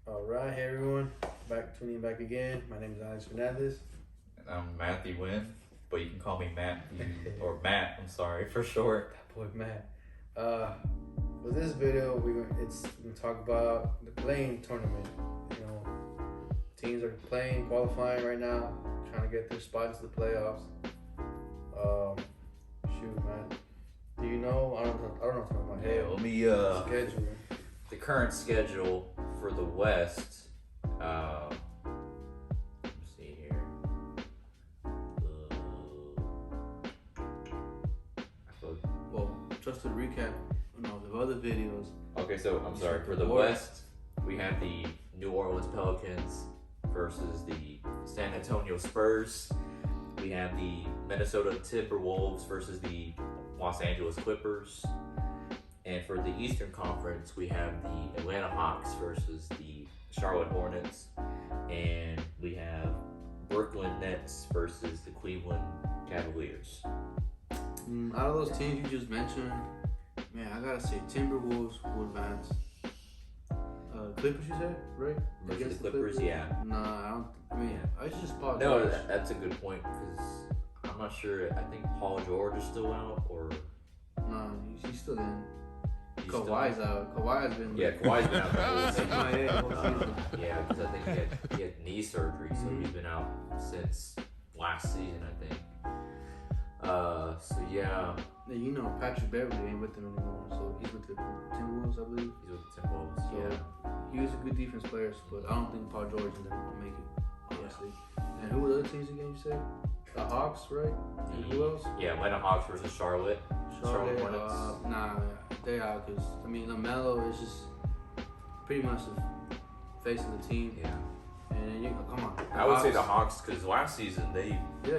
All right, hey everyone, tuning back again. My name is Alex Fernandez. And I'm Matthew Wynn, but you can call me Matthew or Matt. I'm sorry for short. That boy Matt. For this video, we're gonna talk about the playing tournament. You know, teams are playing, qualifying right now, trying to get their spot into the playoffs. Shoot, man. Do you know? I don't know off the top of my head. Let me Schedule. the current schedule for the West. Let's see here. Well, just to recap, the other videos. Okay, so I'm sorry. For the West, we have the New Orleans Pelicans versus the San Antonio Spurs. We have the Minnesota Timberwolves versus the Los Angeles Clippers. And for the Eastern Conference, we have the Atlanta Hawks versus the Charlotte Hornets. And we have Brooklyn Nets versus the Cleveland Cavaliers. Out of those teams you just mentioned, man, I gotta say Timberwolves will advance. Clippers, you said, right? Versus the Clippers, yeah. Nah, I don't. I mean, I just pause. No, that's a good point because I'm not sure. I think Paul George is still out, or Nah, he's still in. he's Kawhi's out. Kawhi's been. Yeah, Kawhi's been out the whole season. Yeah, whole season. Yeah, because I think he had knee surgery, so he's been out since last season, I think. So yeah. Yeah, you know, Patrick Beverly ain't with them anymore, so he's with the Timberwolves, I believe. He's with the Timberwolves, So, he was a good defense player, but I don't think Paul George and them will make it, honestly. And who were the other teams again, you said? The Hawks, right? And who else? Yeah, Atlanta Hawks versus Charlotte. Charlotte Hornets. Nah, they out because, I mean, LaMelo is just pretty much the face of the team. Yeah. And come on. I would say the Hawks because last season they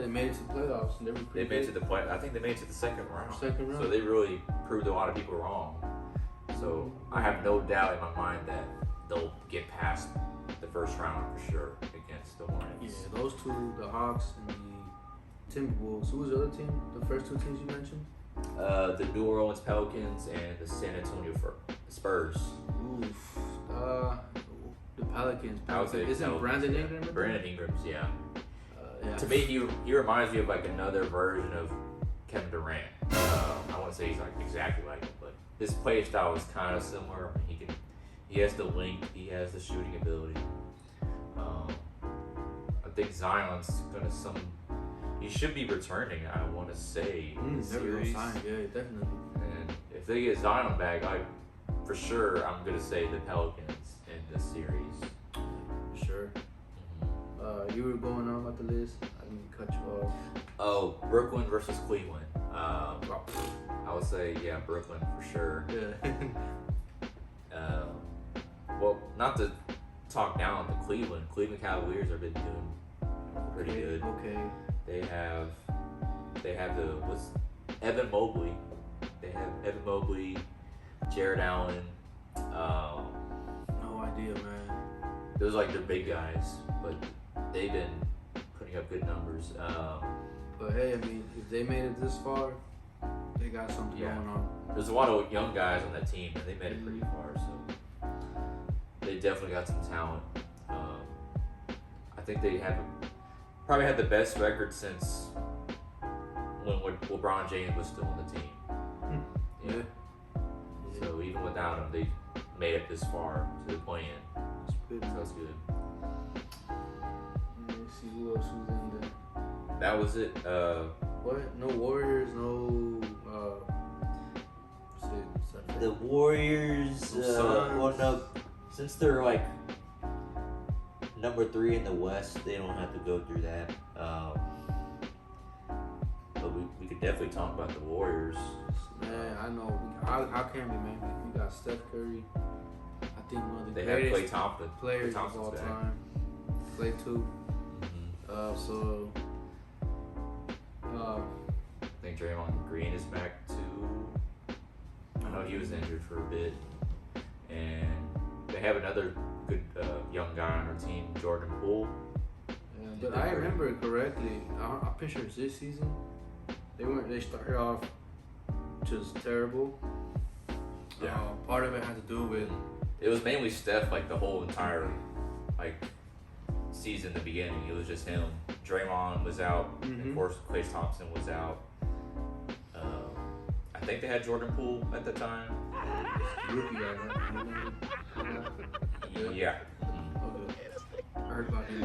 made it to the playoffs. And made it to the play. I think they made it to the second round. Second round. So they really proved a lot of people wrong. So I have no doubt in my mind that they'll get past the first round for sure against the Hornets. Yeah, those two, the Hawks and the Timberwolves. Who was the other team? The first two teams you mentioned? The New Orleans Pelicans and the San Antonio Spurs. Oof. The Pelicans. I would say Isn't Pelicans, Brandon yeah. Ingram? Brandon Ingram's, yeah. Yeah. To me, he reminds me of like another version of Kevin Durant. I wouldn't say he's like exactly like him, but his play style is kind of similar. I mean, he has the length, he has the shooting ability. I think Zion's he should be returning. I want to say in the series. Yeah, definitely. And if they get Zion back, for sure I'm gonna say the Pelicans in this series. For sure. You were going on about the list. I didn't cut you off. Oh, Brooklyn versus Cleveland. I would say, yeah, Brooklyn for sure. Yeah. Well, not to talk down the Cleveland Cavaliers have been doing pretty good. Okay. They have Evan Mobley. They have Evan Mobley, Jared Allen. No idea, man. Those are like their big guys, but they've been putting up good numbers. But hey, I mean, if they made it this far, they got something Yeah. going on. There's a lot of young guys on that team, and they made it pretty far. So they definitely got some talent. I think they probably had the best record since when LeBron James was still on the team. Yeah. So even without him, they made it this far to the play-in. That's good. So that's good. Let's see who else was in there. That was it. What? No Warriors, no. The Warriors, Suns. since they're like number 3 in the West, they don't have to go through that. But we could definitely talk about the Warriors. Man, I know. How can we, man? We got Steph Curry. I think one of the They have greatest Klay Thompson. players Klay of all Thompson's back. time. Klay too. Mm-hmm. So. I think Draymond Green is back too. I know he was injured for a bit, and they have another good young guy on their team, Jordan Poole. Yeah, but I remember it correctly. I'm pretty sure it's this season. They started off just terrible. Yeah. Part of it had to do with It was mainly Steph, like the whole entire like season. In the beginning, it was just him. Draymond was out, and of course, Klay Thompson was out. I think they had Jordan Poole at the time. Rookie guy, right? Yeah. Okay. I heard about him.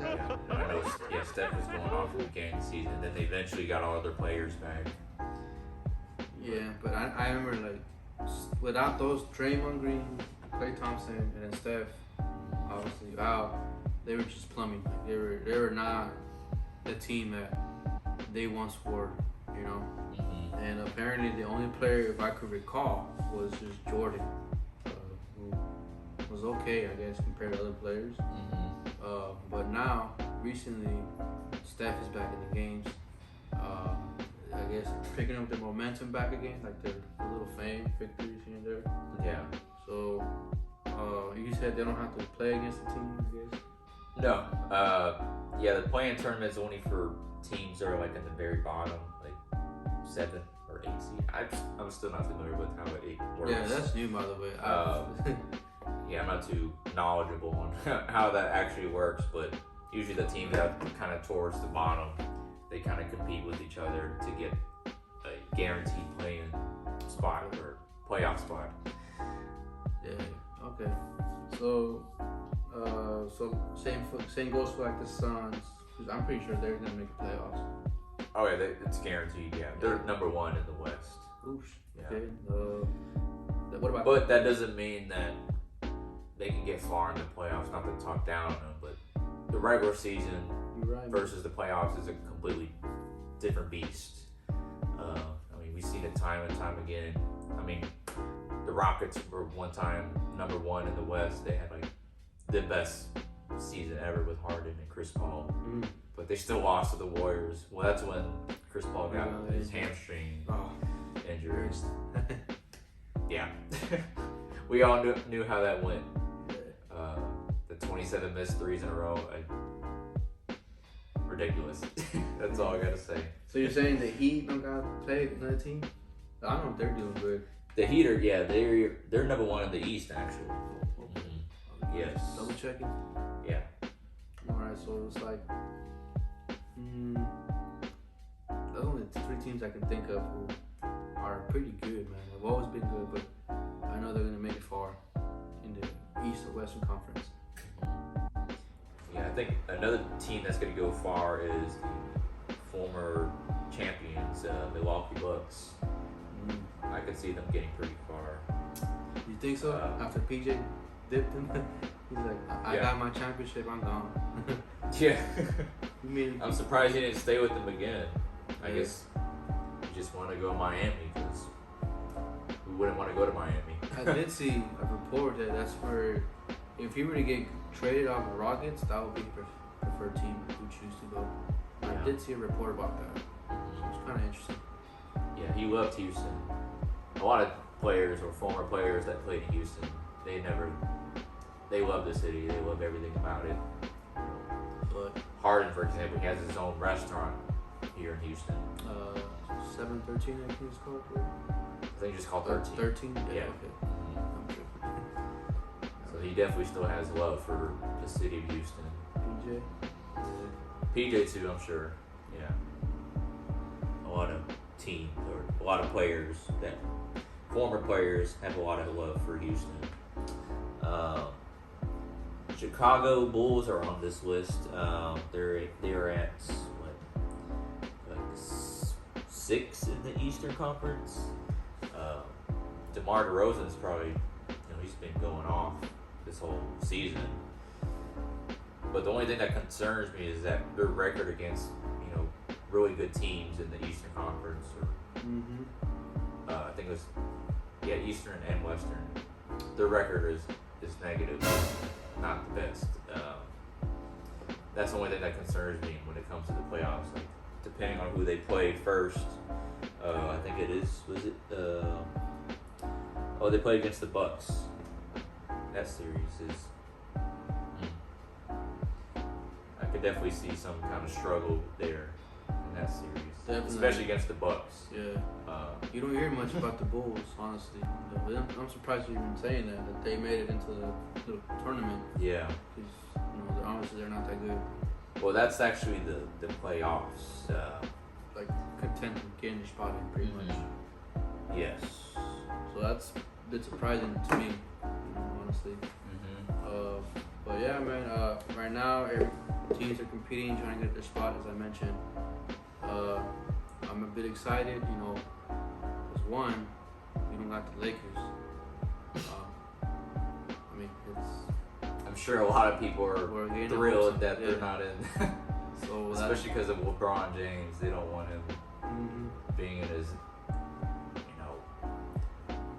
Yeah, I know. Yeah, Steph was going off in the beginning of the season. Then they eventually got all their players back. Yeah, but I remember like without those Draymond Green, Klay Thompson, and then Steph, obviously, wow, they were just plumbing. Like, they were not the team that they once were, you know. And apparently, the only player, if I could recall, was just Jordan, who was okay, I guess, compared to other players. But now, recently, Steph is back in the games. I guess picking up their momentum back again, like their little fame victories here and there. Yeah. So, you said they don't have to play against the team, I guess? No. Yeah, the play-in tournament's only for teams that are like at the very bottom, like 7 or 8 seed. I'm still not familiar with how it works. Yeah, that's new, by the way. Yeah, I'm not too knowledgeable on how that actually works, but usually the teams that are kind of towards the bottom, they kind of compete with each other to get a guaranteed play-in spot or playoff spot. Yeah. Okay. So, same goes for like the Suns. 'Cause I'm pretty sure they're gonna make the playoffs. Oh yeah, it's guaranteed. Yeah, they're number 1 in the West. Oosh. Yeah. Okay. What about? But that doesn't mean that they can get far in the playoffs. Not to talk down on them, but the regular season You're right. versus the playoffs is a completely different beast. I mean, we've seen it time and time again. I mean, the Rockets were one time number 1 in the West. They had like the best season ever with Harden and Chris Paul, but they still lost to the Warriors. Well, that's when Chris Paul got his hamstring injury. Yeah, we all knew how that went. The 27 missed threes in a row. Ridiculous. That's all I gotta say. So you're saying the Heat don't got to play another team? I don't know if they're doing good. The Heat are, yeah, they're number 1 in the East actually. Yes. Double checking. Yeah. All right, so it's like, there's only 3 teams I can think of who are pretty good, man. They've always been good, but I know they're gonna make it far in the East or Western Conference. Yeah, I think another team that's going to go far is the former champions, Milwaukee Bucks. I could see them getting pretty far. You think so? After PJ dipped him, he's like, I got my championship, I'm gone. Yeah. You mean I'm surprised he didn't stay with them again. I guess he just wanted to go to Miami because who wouldn't want to go to Miami? I did see a report that that's where, if he were to get traded off the Rockets, that would be the preferred team who choose to go. I did see a report about that. So it's kind of interesting. Yeah, he loved Houston. A lot of players or former players that played in Houston, they love the city. They love everything about it. But Harden, for example, he has his own restaurant here in Houston. 713, I think it's called. I think it's just called 13. 13? Yeah. Okay. I'm tripping. So he definitely still has love for the city of Houston. PJ? PJ too, I'm sure. Yeah. A lot of team or a lot of players former players have a lot of love for Houston. Chicago Bulls are on this list. They're at what, like 6 in the Eastern Conference. DeMar DeRozan's probably, he's been going off this whole season. But the only thing that concerns me is that their record against, really good teams in the Eastern Conference, or I think it was, Eastern and Western. Their record is negative, not the best. That's the only thing that concerns me when it comes to the playoffs. Like, depending on who they played first, I think it is. Was it? They played against the Bucks. That series is. I could definitely see some kind of struggle there in that series, Definitely. especially against the Bucks. Yeah. Uh, You don't hear much about the Bulls, honestly. I'm surprised you're even saying that they made it into the tournament. yeah. 'Cause, obviously they're not that good. Well, that's actually the playoffs. Like content with getting a spot in, pretty Mhm. much. Yes. So that's a bit surprising to me, honestly. Mm-hmm. But yeah, man. Right now, every teams are competing, trying to get their spot, as I mentioned. I'm a bit excited, because one, we don't got the Lakers. I mean, I'm sure a lot of people we're are getting thrilled hopes, that yeah. they're not in. So Especially because of LeBron James. They don't want him Mhm. being in his,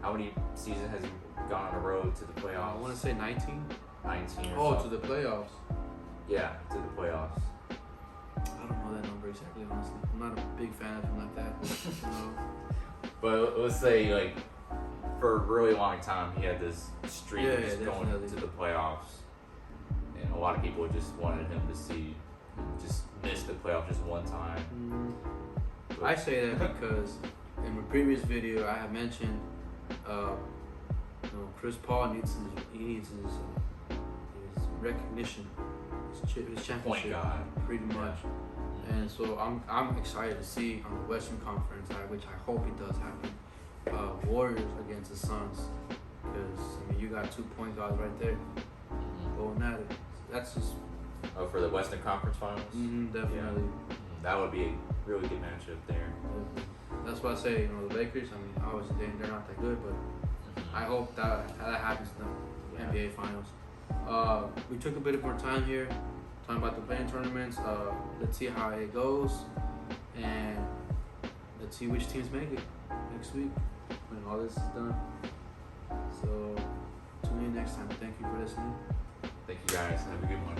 how many seasons has he gone on the road to the playoffs? I want to say 19. 19 or Oh, so. to the playoffs. Yeah, to the playoffs. I don't know that number exactly, honestly. I'm not a big fan of him like that. But let's say, like, for a really long time, he had this streak Yeah, of just going definitely. to the playoffs. And a lot of people just wanted him to see him just miss the playoffs just one time. But- I say that because in my previous video, I had mentioned, Chris Paul needs his recognition, his championship, Point guard. pretty much. And so I'm excited to see on the Western Conference, which I hope it does happen, Warriors against the Suns, because you got 2 point guards right there going at it. That's just Oh, for the Western Conference Finals? definitely. That would be a really good matchup there. That's why I say, the Lakers. I mean, obviously they're not that good, but I hope that happens in the Yeah. NBA Finals. We took a bit more time here talking about the playing tournaments. Let's see how it goes, and let's see which teams make it next week when all this is done. So tune in next time. Thank you for listening. Thank you guys. Have a good one.